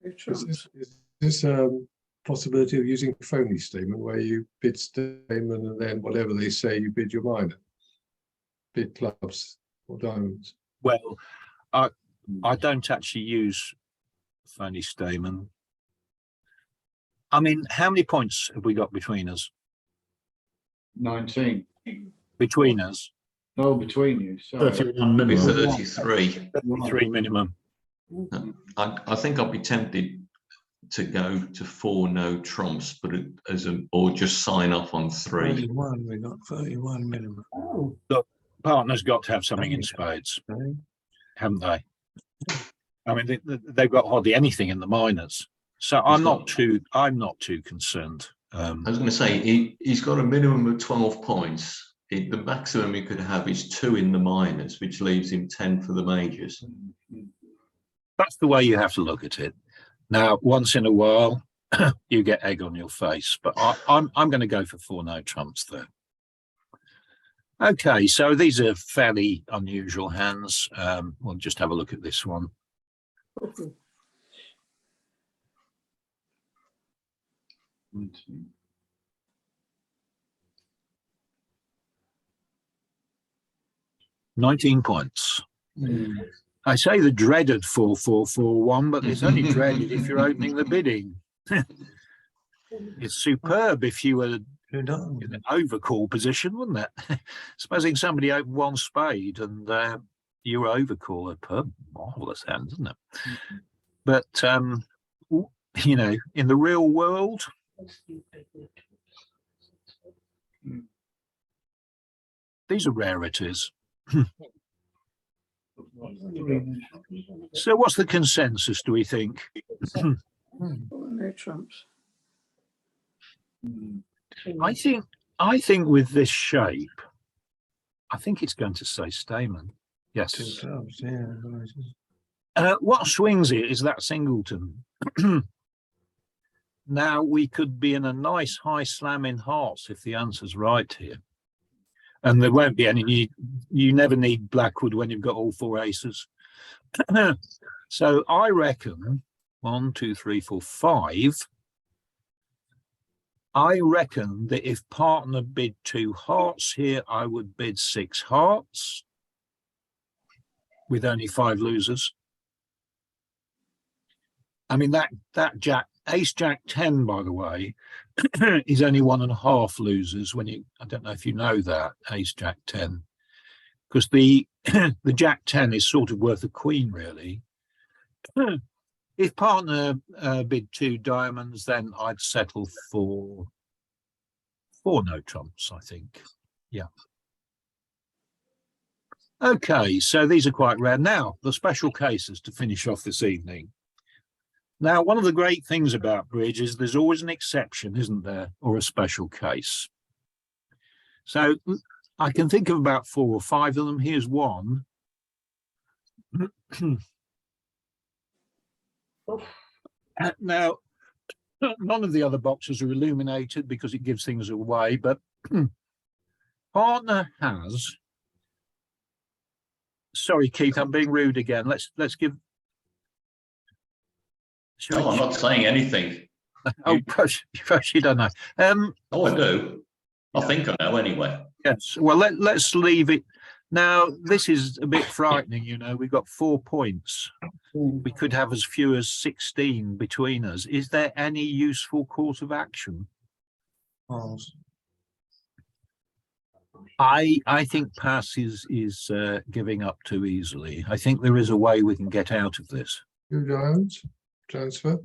Is this a possibility of using phony statement where you bid statement and then whatever they say, you bid your minor? Bid clubs or diamonds? well, I don't actually use phony statement. I mean, how many points have we got between us? 19. Between us, Oh, between you. Sorry. 31 Be minimum. 33. 3 minimum. I think I'd be tempted to go to 4 no trumps, but or just sign off on 3. 31, we got 31 minimum. Oh, Partner's got to have something in spades, haven't they? I mean, they've got hardly anything in the minors, so I'm not too concerned. I was going to say he's got a minimum of 12 points. The maximum he could have is 2 in the minors, which leaves him 10 for the majors. That's the way you have to look at it. Now, once in a while, you get egg on your face, but I'm going to go for 4 no trumps there. Okay, so these are fairly unusual hands. We'll just have a look at this one. okay. 19. $19 points. Hmm. I say the dreaded 4-4-4-1, but it's only dreaded if you're opening the bidding. It's superb if you were in an overcall position, wouldn't it? Supposing somebody opened 1 spade and you were overcall, a marvelous hand, isn't it? But you know, in the real world, these are rarities. So what's the consensus, do we think? No trumps. Hmm. I think with this shape, I think it's going to say Stayman. Yes. 2 clubs, yeah. What swings it is that singleton. Now we could be in a nice high slam in hearts if the answer's right here. And there won't be any need. You never need Blackwood when you've got all 4 aces. So I reckon 1, 2, 3, 4, 5. I reckon that if partner bid 2 hearts here, I would bid 6 hearts with only 5 losers. I mean, that jack, ace jack 10, by the way, is only 1.5 losers when you, I don't know if you know that, ace jack 10, because the the jack 10 is sort of worth a queen, really. If partner bid 2 diamonds, then I'd settle for 4 no trumps, I think. Yeah. Okay, so these are quite rare. Now, the special cases to finish off this evening. Now, one of the great things about bridge is there's always an exception, isn't there, or a special case. So I can think of about 4 or 5 of them. Here's one. Now, none of the other boxes are illuminated because it gives things away, but partner has. Sorry, Keith, I'm being rude again. Let's give. No, I'm not saying anything. Oh, perhaps you don't know. Oh, I do. I think I know anyway. Yes. Well, let's leave it. Now, this is a bit frightening, you know. We've got 4 points. We could have as few as 16 between us. Is there any useful course of action? I think pass is giving up too easily. I think there is a way we can get out of this. 2 diamonds, transfer.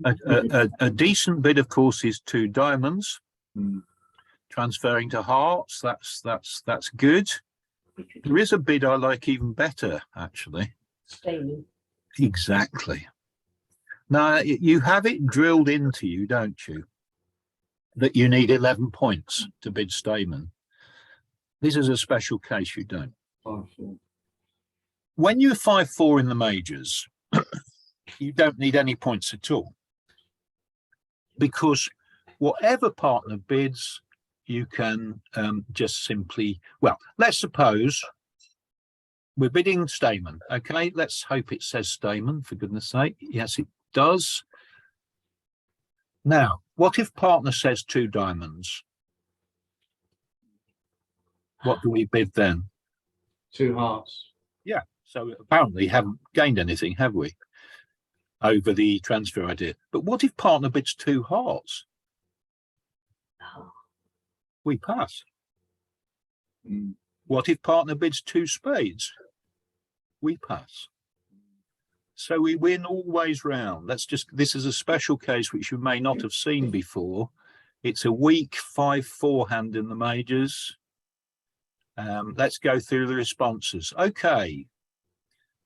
A decent bid, of course, is 2 diamonds. Hmm. Transferring to hearts, that's good. There is a bid I like even better, actually. Staying. Exactly. Now you have it drilled into you, don't you, that you need 11 points to bid Stayman. This is a special case. You don't. 5-4. When you're 5-4 in the majors, you don't need any points at all, because whatever partner bids, you can just simply, well, let's suppose we're bidding Stayman. Okay, let's hope it says Stayman, for goodness sake. Yes, it does. Now, what if partner says 2 diamonds? What do we bid then? 2 hearts. Yeah, so apparently haven't gained anything, have we, over the transfer idea? But what if partner bids 2 hearts? We pass. Hmm. What if partner bids 2 spades? We pass. So we win all ways round. This is a special case which you may not have seen before. It's a weak 5-4 hand in the majors. Let's go through the responses. Okay.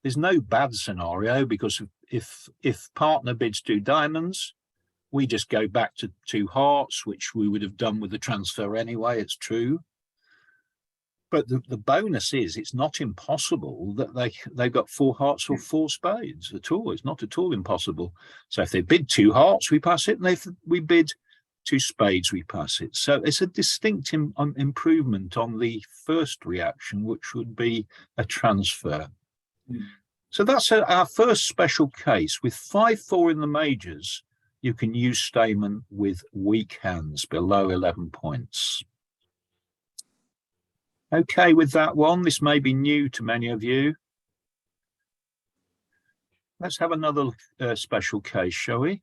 There's no bad scenario, because if partner bids 2 diamonds, we just go back to 2 hearts, which we would have done with the transfer anyway. It's true. But the bonus is it's not impossible that they've got 4 hearts or 4 spades at all. It's not at all impossible. So if they bid 2 hearts, we pass it. And if we bid 2 spades, we pass it. So it's a distinct improvement on the first reaction, which would be a transfer. Mm. So that's our first special case. With 5-4 in the majors, you can use Stayman with weak hands below 11 points. Okay, with that one, this may be new to many of you. Let's have another special case, shall we?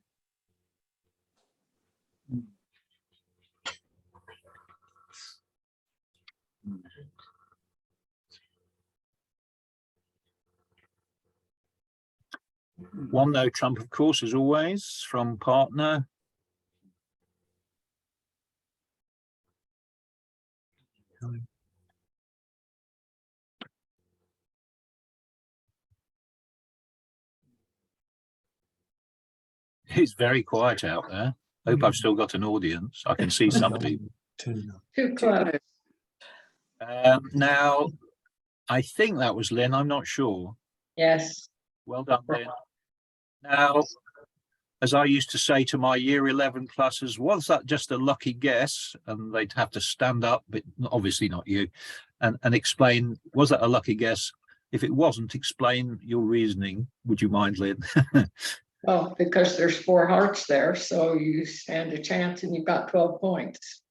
One no trump, of course, as always, from partner. It's very quiet out there. Hope I've still got an audience. I can see some people. 2. 2 clubs. Now, I think that was Lynn. I'm not sure. Yes. Well done, Lynn. Now, as I used to say to my year 11 classes, was that just a lucky guess? And they'd have to stand up, but obviously not you, and explain, was that a lucky guess? If it wasn't, explain your reasoning. Would you mind, Lynn? Well, because there's 4 hearts there, so you stand a chance and you've got 12 points.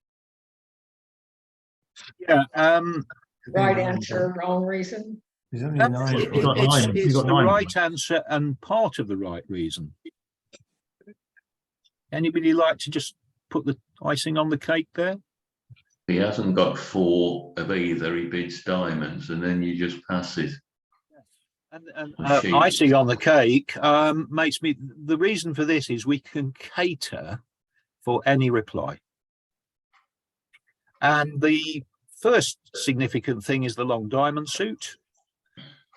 Yeah. Right answer, wrong reason. There's only 9. You've got 9. It's You've got the 9. right answer and part of the right reason. Anybody like to just put the icing on the cake there? He hasn't got 4 of either. He bids diamonds, and then you just pass it. And Machine. icing on the cake makes me. The reason for this is we can cater for any reply. And the first significant thing is the long diamond suit.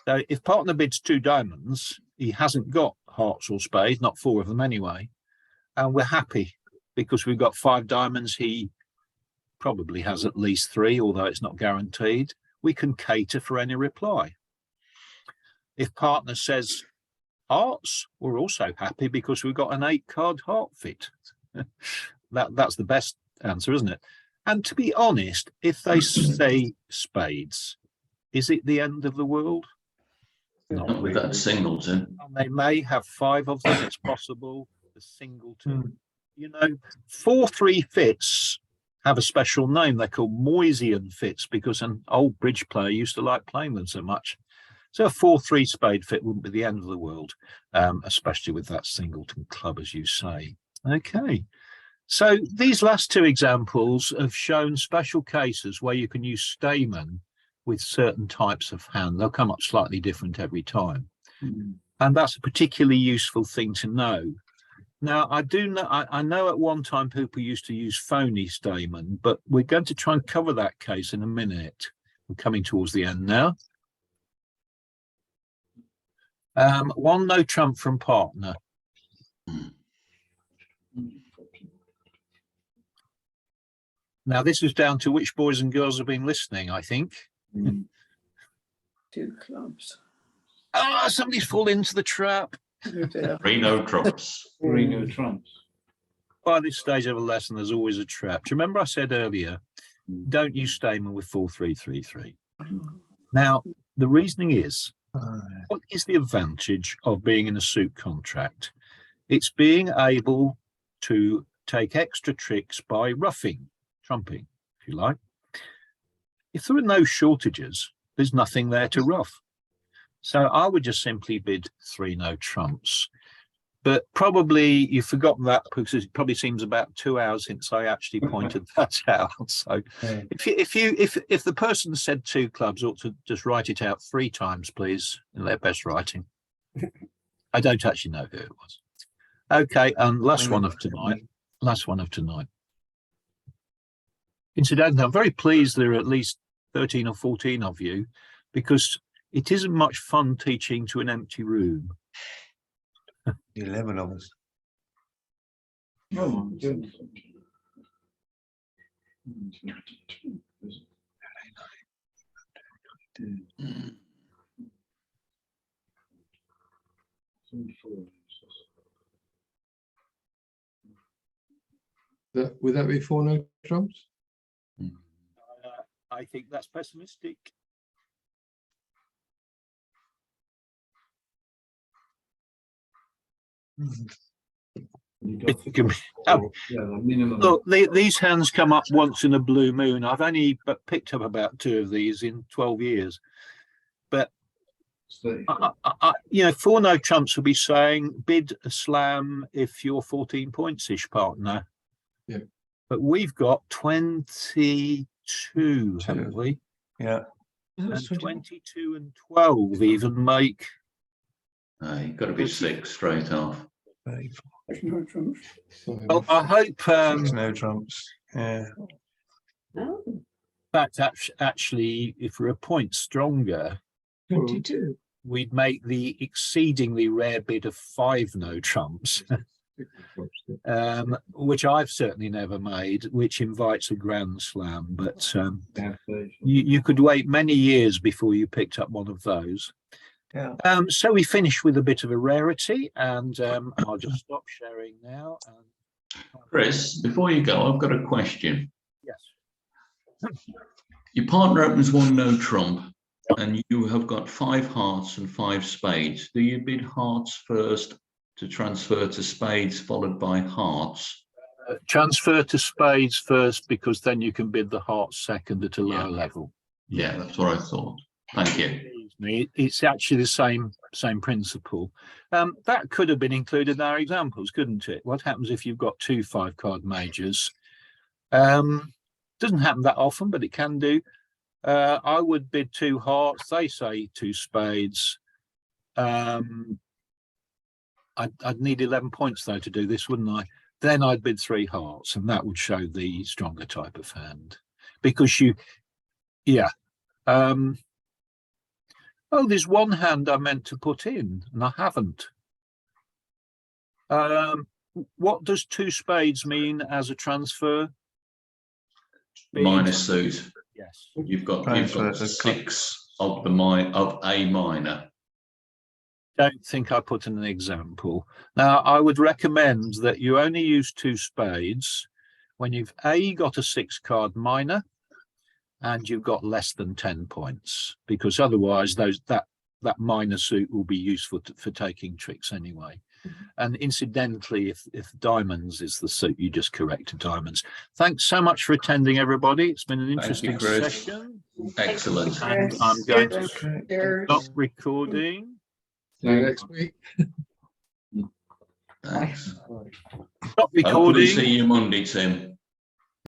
So if partner bids 2 diamonds, he hasn't got hearts or spades, not 4 of them anyway. And we're happy because we've got 5 diamonds. He probably has at least 3, although it's not guaranteed. We can cater for any reply. If partner says hearts, we're also happy because we've got an 8-card heart fit. That's the best answer, isn't it? And to be honest, if they say spades, is it the end of the world? Not with that singleton. And they may have 5 of them, it's possible. The singleton. You know, 4-3 fits have a special name. They're called Moysian fits because an old bridge player used to like playing them so much. So a 4-3 spade fit wouldn't be the end of the world, especially with that singleton club, as you say. Okay, So these last two examples have shown special cases where you can use Stayman with certain types of hand. They'll come up slightly different every time. And that's a particularly useful thing to know. Now, I do know, I know at one time people used to use phony Stayman, but we're going to try and cover that case in a minute. We're coming towards the end now. One no trump from partner. Now, this is down to which boys and girls have been listening, I think. 2 clubs. Ah, somebody's fallen into the trap. Oh dear. 3 no trumps. 3 no trumps. By this stage of a lesson, there's always a trap. Do you remember I said earlier, don't use Stayman with 4-3-3-3. Now, the reasoning is, what is the advantage of being in a suit contract? It's being able to take extra tricks by roughing, trumping, if you like. If there are no shortages, there's nothing there to rough. So I would just simply bid 3 no trumps. But probably you've forgotten that because it probably seems about 2 hours since I actually pointed that out. So if the person said 2 clubs, ought to just write it out 3 times, please, in their best writing. I don't actually know who it was. Okay, and last one of tonight. Incidentally, I'm very pleased there are at least 13 or 14 of you, because it isn't much fun teaching to an empty room. 11 of us. Oh my goodness. Would that be 4 no trumps? I think that's pessimistic. It can be, oh, look, these hands come up once in a blue moon. I've only picked up about 2 of these in 12 years. But, you know, 4 no trumps will be saying bid a slam if you're 14 points-ish partner. Yeah. But we've got 22, haven't we? Yeah. And 22 and 12 even make. You've got to be 6 straight off. 34. There's no trumps. Well, I hope 6 no trumps. Yeah. No. in fact, actually, if we're a point stronger, 22. we'd make the exceedingly rare bid of 5 no trumps, which I've certainly never made, which invites a grand slam. But you could wait many years before you picked up one of those. Yeah. So we finish with a bit of a rarity, and I'll just stop sharing now. Chris, before you go, I've got a question. Yes. Your partner opens 1 no trump and you have got 5 hearts and 5 spades. Do you bid hearts first to transfer to spades followed by hearts? Transfer to spades first, because then you can bid the hearts second at a lower level. Yeah, that's what I thought. Thank you. It's actually the same principle. That could have been included in our examples, couldn't it? What happens if you've got 2 5-card majors? Doesn't happen that often, but it can do. I would bid 2 hearts. They say 2 spades. I'd need 11 points though to do this, wouldn't I? Then I'd bid 3 hearts, and that would show the stronger type of hand, because oh, there's one hand I meant to put in, and I haven't. What does 2 spades mean as a transfer? Minor suit. Yes. You've got Transfer 6 of a minor. Don't think I put in an example. Now, I would recommend that you only use 2 spades when you've got a 6-card minor and you've got less than 10 points, because otherwise that minor suit will be useful for taking tricks anyway. And incidentally, if diamonds is the suit, you just correct to diamonds. Thanks so much for attending, everybody. It's been an interesting Chris. session. Excellent. And I'm going to Cheers. stop recording. See you next week. Thanks. Stop Hopefully recording. see you Monday, Tim.